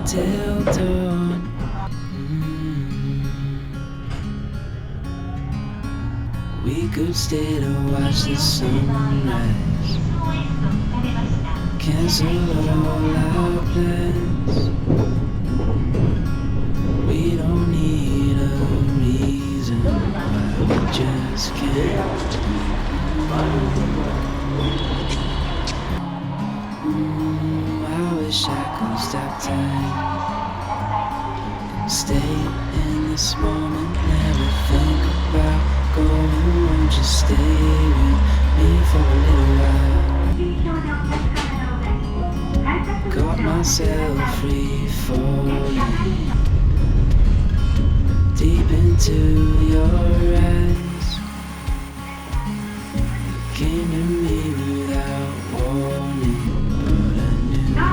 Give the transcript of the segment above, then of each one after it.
Till dawn. We could stay to watch the sunrise. Cancel all our plans. We don't need a reason why we just can't. I wish I could stop time and stay in this moment, never think about going. Won't you stay with me for a little while? Got myself free falling deep into your eyes. Came to me without warning, but I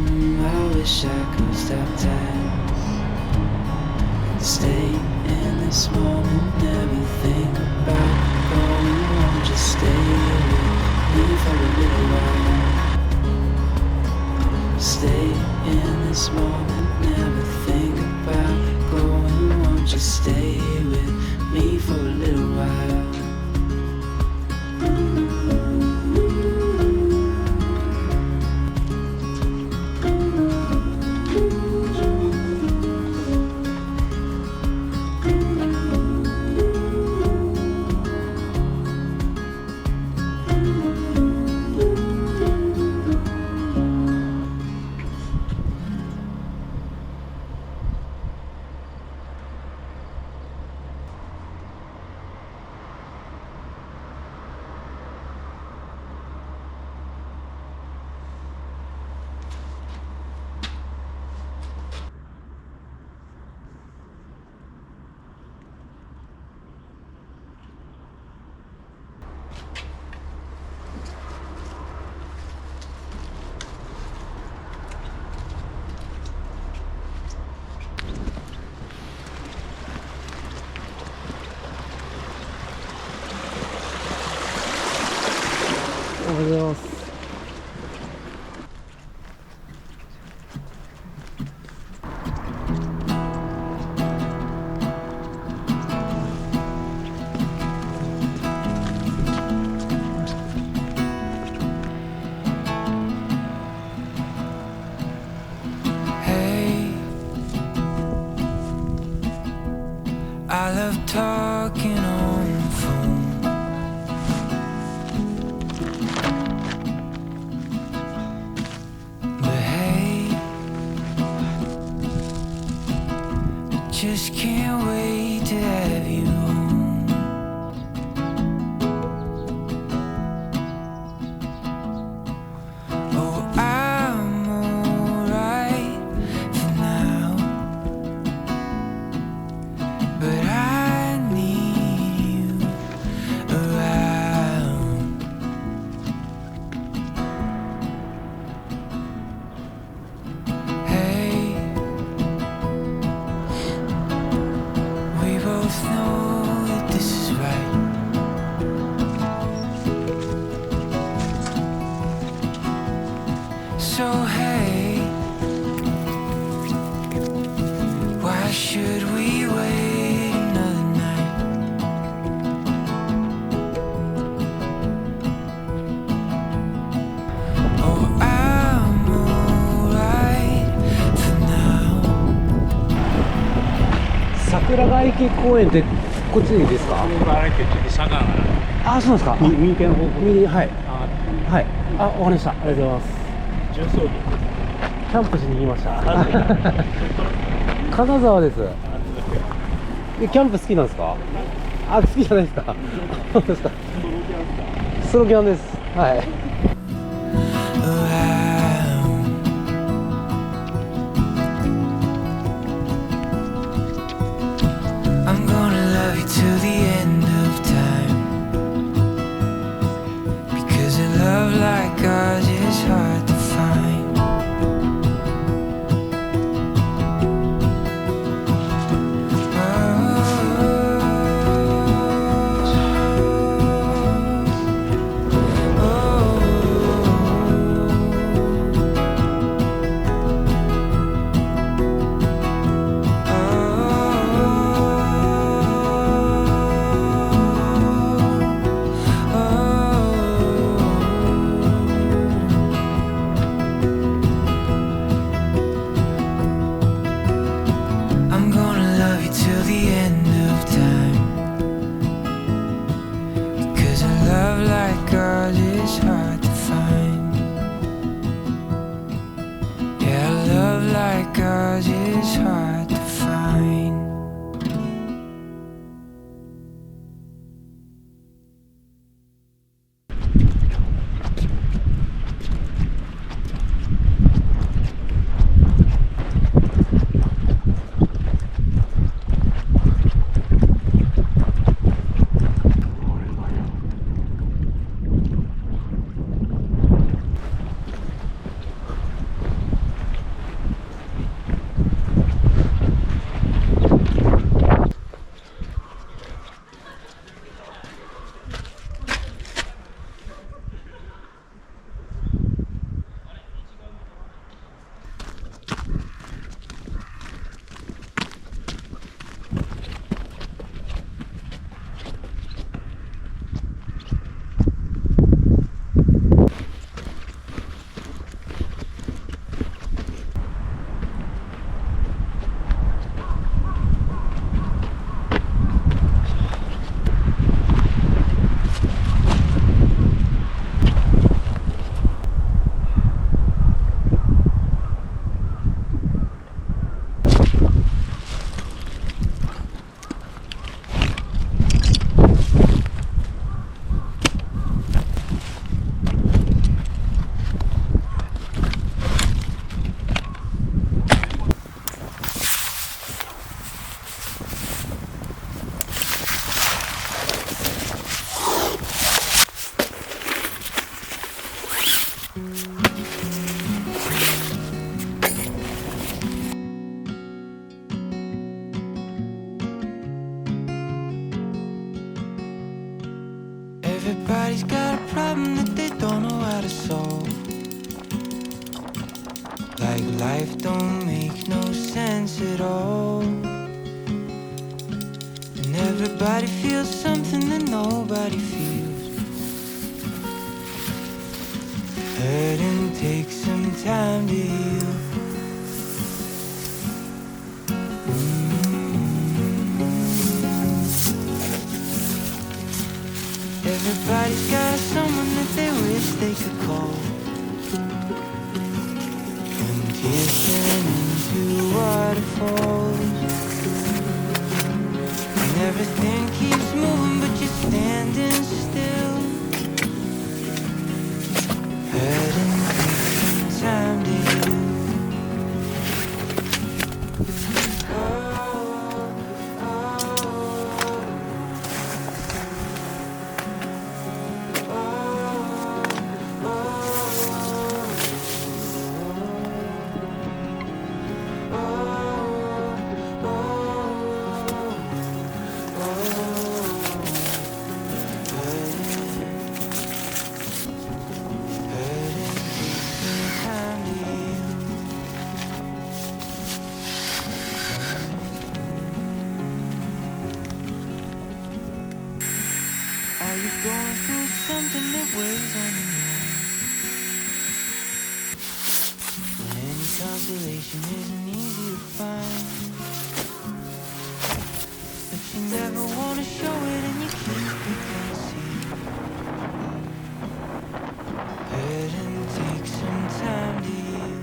knew I wish I could stop time and stay in this moment, never think about going. Won't you stay with me for a little while? Stay in this moment, never think about going. Won't you stay with me for a little while?おはようございます。Hey, I love talking on the phone. But hey, I just can't wait to have you home. Oh, I'm alright for now, but I need you around. Hey, we both know that this is right. So hey, why should we wait another night? Oh, I'm alright for now. 桜ヶ池公園ってこっちにですか？桜ヶ池ちょっと坂があ、そうですか。右手の方向右、はい。あはい。あ、わかりました。ありがとうございます。重装備キャンプしに来ました。金沢です。キャンプ好きなんですか？あ、好きじゃないですか。そうですか。ソロキャンです。はい。I'm gonna love you till the end of time, because a love like ours is hard to find. I'm gonna love you till the end of time, because a love like ours is hard to find. Yeah, a love like ours is hard to find. Everybody's got a problem that they don't know how to solve. Like life don't make no sense at all. And everybody feels something that nobody feels. Hurting takes some time to heal. Everybody's got someone that they wish they could call. When tears turn into waterfalls, and everything keeps moving but you're standing still. Hurting takes some time to heal. Going through something that weighs on your mind, and any consolation isn't easy to find. never wanna show it and you keep it concealed. Hurting takes some time to heal.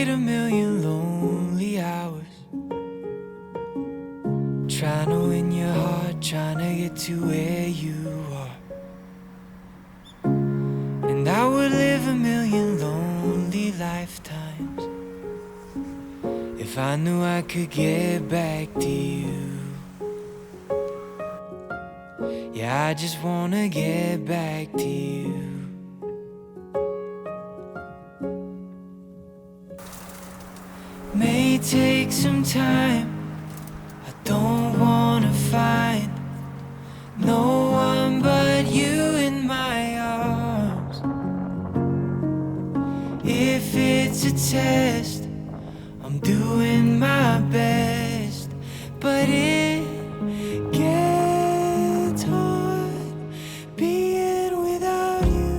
A million lonely hours, trying to win your heart, trying to get to where you are. And I would live a million lonely lifetimes if I knew I could get back to you. Yeah, I just wanna get back to you. May take some time. I don't wanna find no one but you in my arms. If it's a test, I'm doing my best, but it gets hard being without you.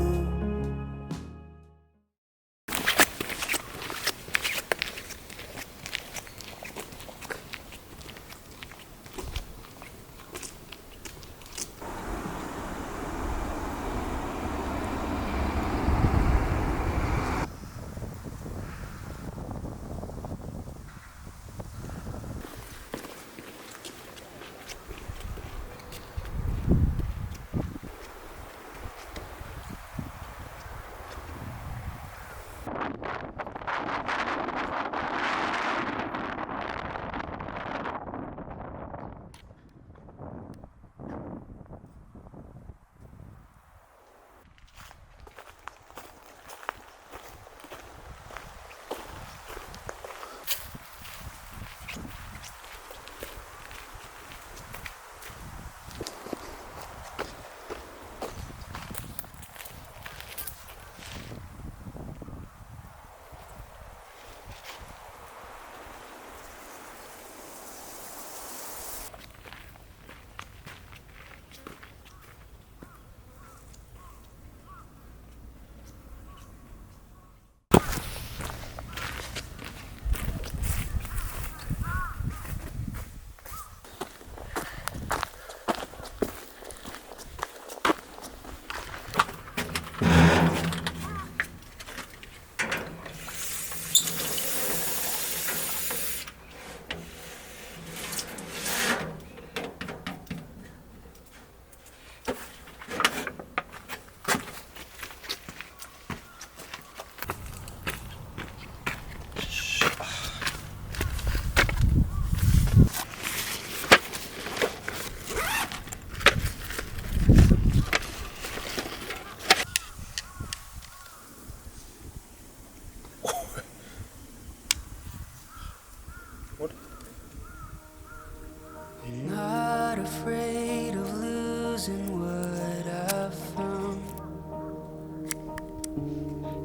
Not afraid of losing what I've found.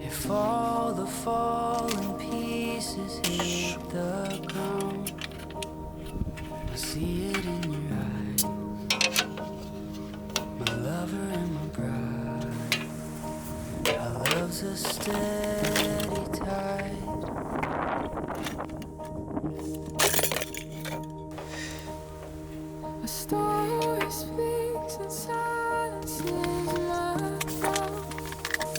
If all the falling pieces hit the ground, I see it in your eyes, my lover and my bride. Our love's a steady tide. A story speaks and silences my thoughts.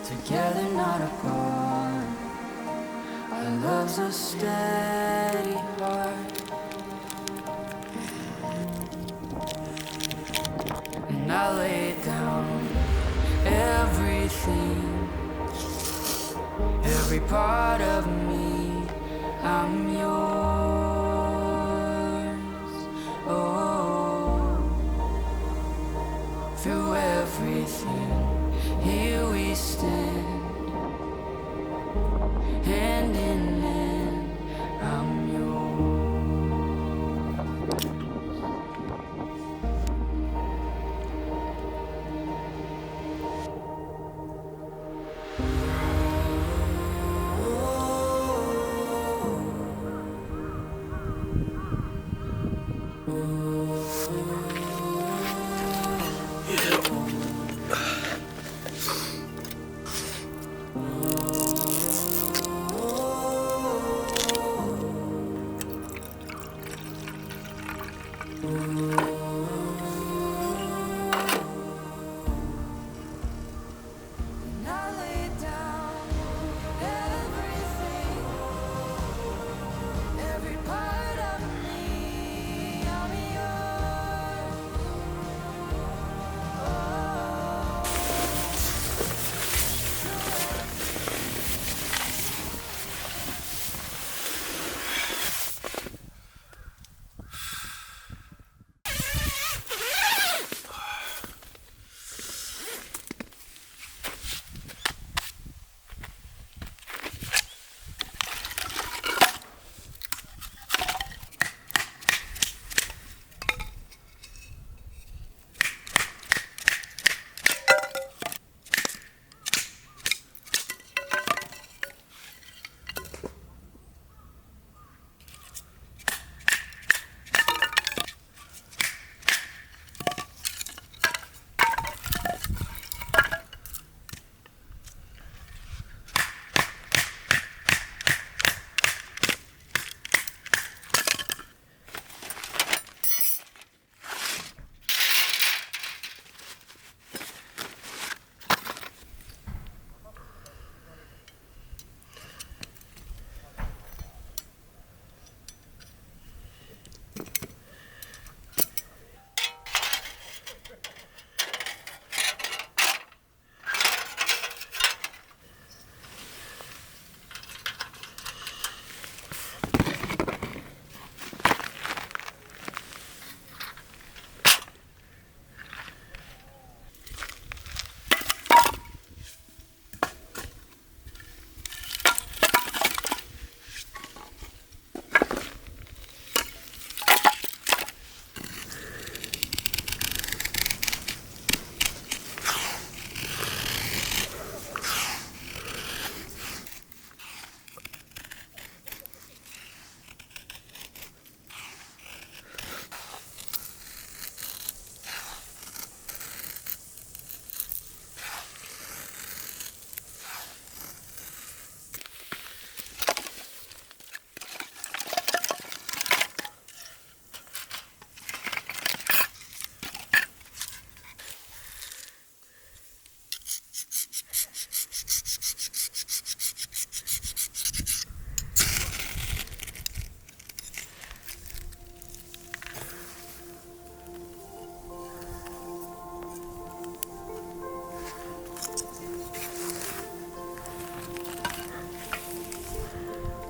together not apart. Our love's a steady heart, and I lay down everything, every part of me. I'm yours. Oh, through everything, here we stand, hand in hand. I'm yours.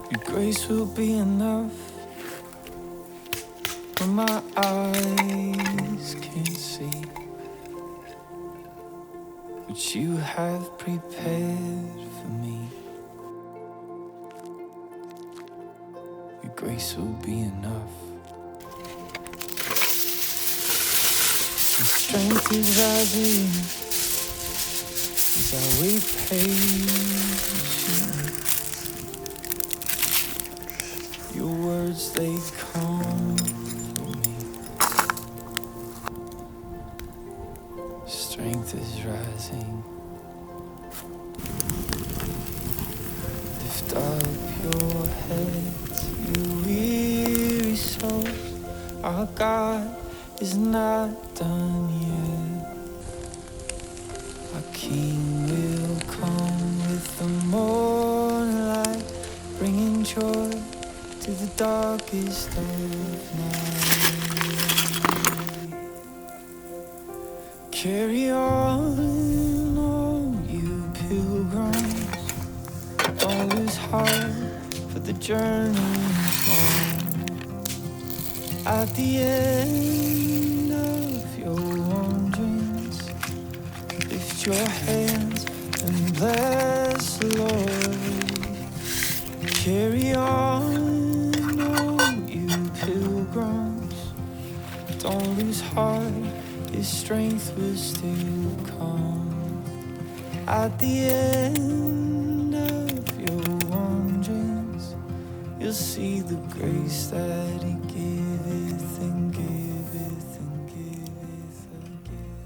Your grace will be enough when my eyes can't see what you have prepared for me. Your grace will be enough. Your strength is rising as I wait patiently. Your words, they comfort me. Strength is rising. Lift up your heads, you weary souls. Our God is not done yet. Our King will come. the darkest of night. Carry on, all you pilgrims. Don't lose heart, for the journey's long. At the end of your wanderings, lift your hands and bless the Lord. Carry on, all you pilgrims. Don't lose heart, His strength will still come. At the end of your wanderings, you'll see the grace that He giveth and giveth and giveth again.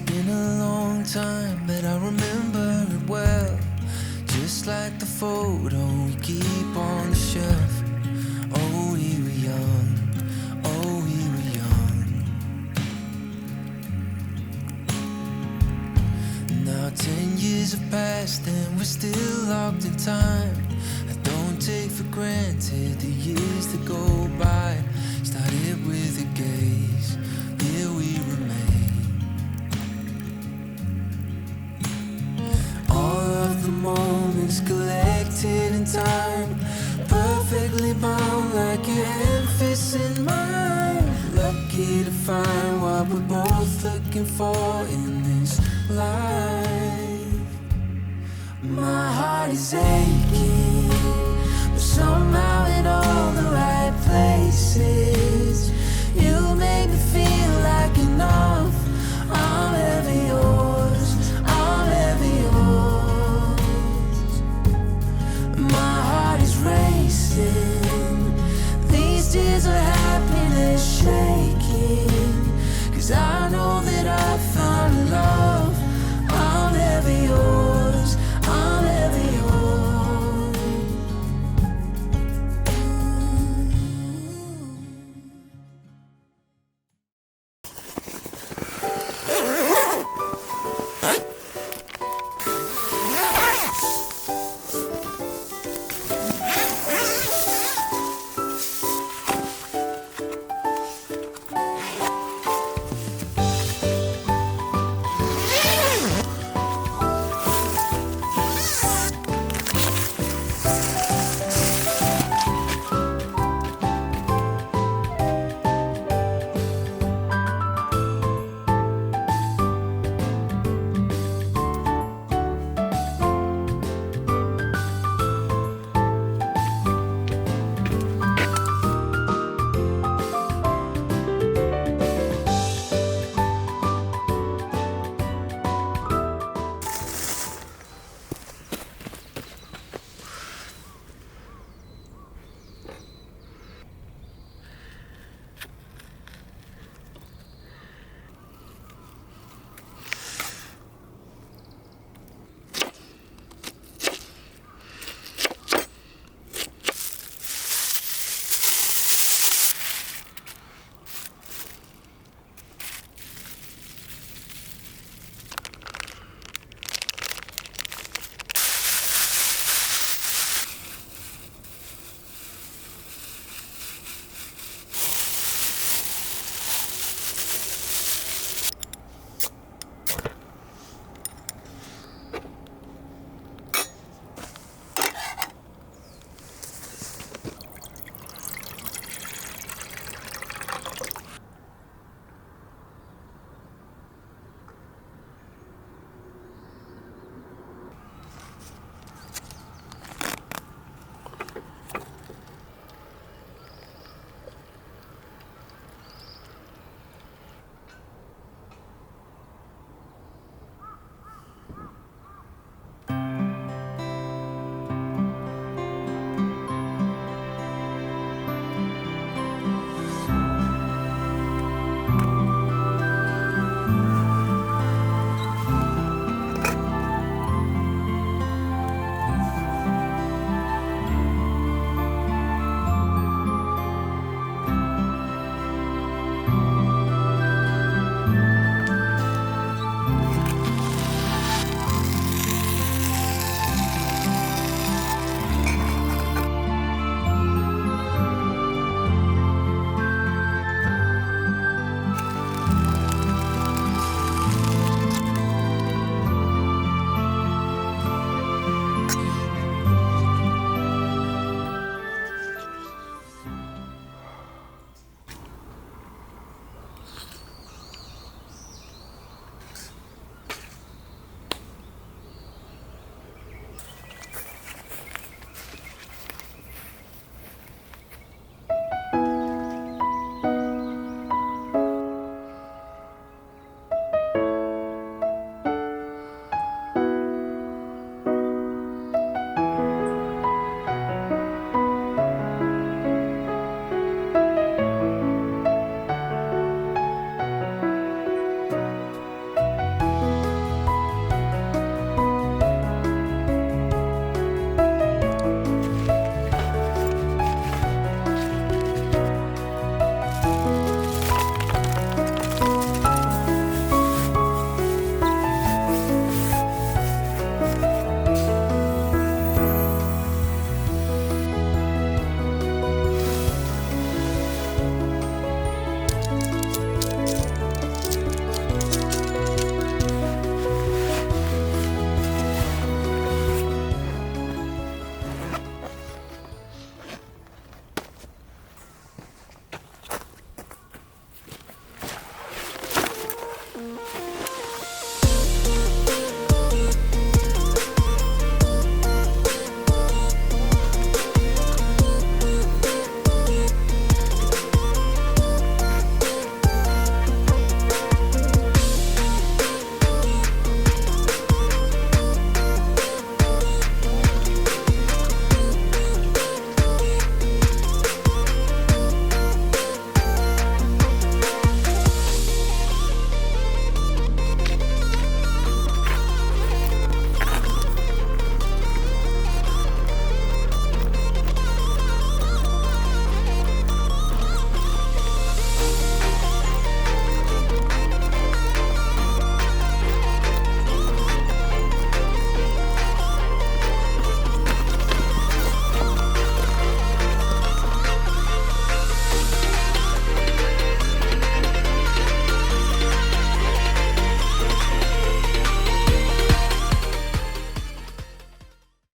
been a long time, but I remember it well. Just like the photo we keep on the shelf. Oh, we were young, oh, we were young. Now 10 years have passed and we're still locked in time. I don't take for granted the years that go by. Started with a gaze, here we remain. All of the moments collected in time, perfectly bound like your hand fits in mine. Lucky to find what we're both looking for in this life. My heart is aching, but somehow it all arrives.